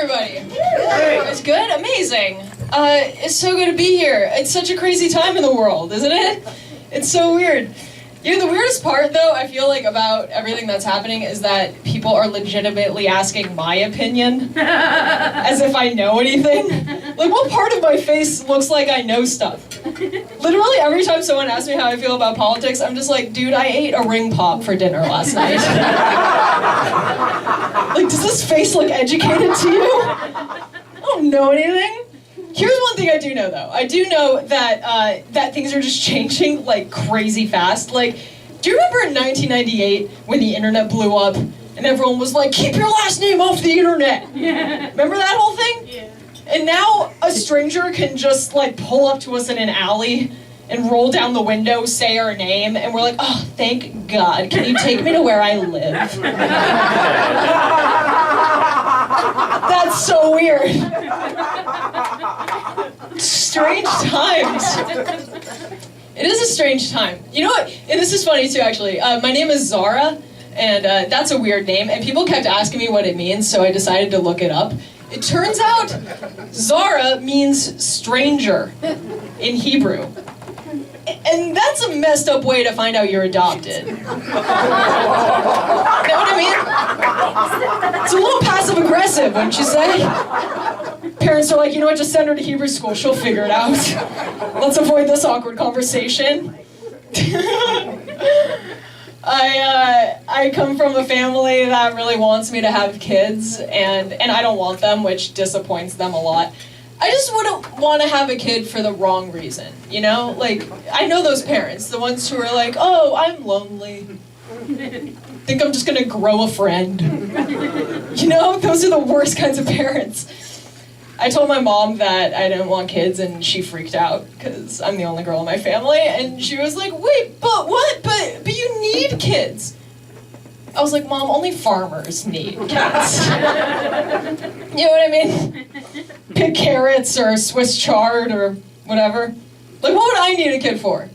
everybody? It's good? Amazing. It's so good to be here. It's such a crazy time in the world, isn't it? It's so weird. You know, the weirdest part, though, I feel like about everything that's happening is that people are legitimately asking my opinion as if I know anything. Like, what part of my face looks like I know stuff? Literally, every time someone asks me how I feel about politics, I'm just like, dude, I ate a ring pop for dinner last night. Like, does this face look educated to you? I don't know anything. Here's one thing I do know, though. I do know that that things are just changing, like, crazy fast. Like, do you remember in 1998 when the internet blew up and everyone was like, keep your last name off the internet? Yeah. Remember that whole thing? Yeah. And now a stranger can just, like, pull up to us in an alley and roll down the window, say our name, and we're like, oh, thank God. Can you take me to where I live? That's so weird. Strange times. It is a strange time. You know what? And this is funny too, actually. My name is Zara, and that's a weird name. And people kept asking me what it means, so I decided to look it up. It turns out Zara means stranger in Hebrew. And that's a messed up way to find out you're adopted. You know what I mean? It's a little passive aggressive, wouldn't you say? Parents are like, you know what, just send her to Hebrew school, she'll figure it out. Let's avoid this awkward conversation. I come from a family that really wants me to have kids, and I don't want them, which disappoints them a lot. I just wouldn't want to have a kid for the wrong reason, you know? Like, I know those parents, the ones who are like, oh, I'm lonely. Think I'm just gonna grow a friend. You know, those are the worst kinds of parents. I told my mom that I didn't want kids, and she freaked out, because I'm the only girl in my family, and she was like, wait, but what? But you need kids. I was like, Mom, only farmers need kids. You know what I mean? Pick carrots or Swiss chard or whatever. Like, what would I need a kid for?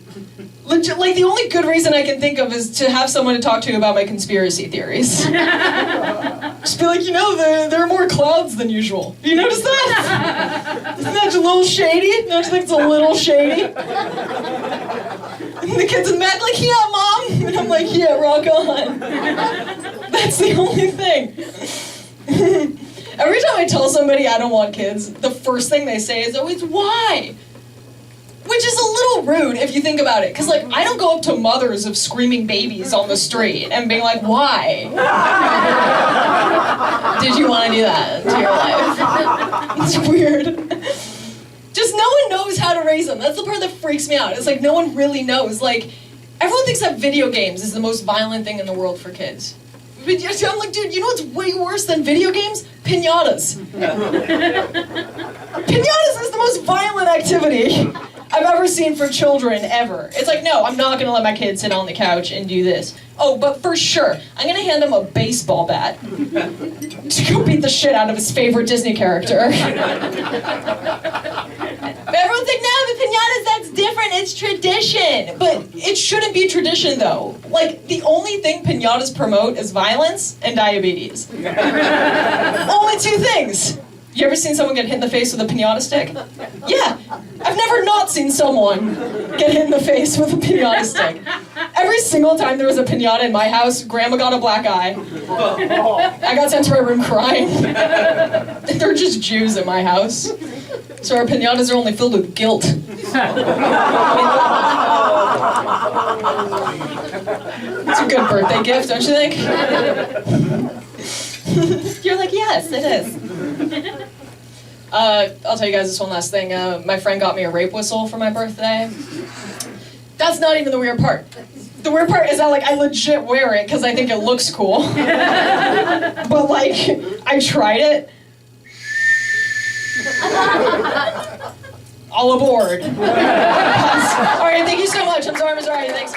Legit, like, the only good reason I can think of is to have someone to talk to about my conspiracy theories. Just be like, you know, there are more clouds than usual. You notice that? Isn't that a little shady? Don't you think it's a little shady? And the kids in the back like, yeah, Mom. And I'm like, yeah, rock on. That's the only thing. Every time I tell somebody I don't want kids, the first thing they say is always, why? Which is a little rude if you think about it. Because, like, I don't go up to mothers of screaming babies on the street and being like, why? Did you want to do that to your life? It's weird. Just no one knows how to raise them. That's the part that freaks me out. It's like no one really knows. Like, everyone thinks that video games is the most violent thing in the world for kids. But I'm like, dude, you know what's way worse than video games? Piñatas. Piñatas is the most violent activity I've ever seen for children, ever. It's like, no, I'm not gonna let my kid sit on the couch and do this. Oh, but for sure, I'm gonna hand him a baseball bat to go beat the shit out of his favorite Disney character. But everyone's like, no, the piñatas, that's different, it's tradition. But it shouldn't be tradition, though. Like, the only thing piñatas promote is violence and diabetes. Only two things. You ever seen someone get hit in the face with a piñata stick? Yeah. I've never not seen someone get hit in the face with a piñata stick. Every single time there was a piñata in my house, Grandma got a black eye. I got sent to my room crying. They're just Jews in my house. So our piñatas are only filled with guilt. It's a good birthday gift, don't you think? You're like, yes, it is. I'll tell you guys this one last thing. My friend got me a rape whistle for my birthday. That's not even the weird part. The weird part is that, like, I legit wear it because I think it looks cool. But, like, I tried it. All aboard. All right, thank you so much. I'm Zara Mizrahi. Thanks.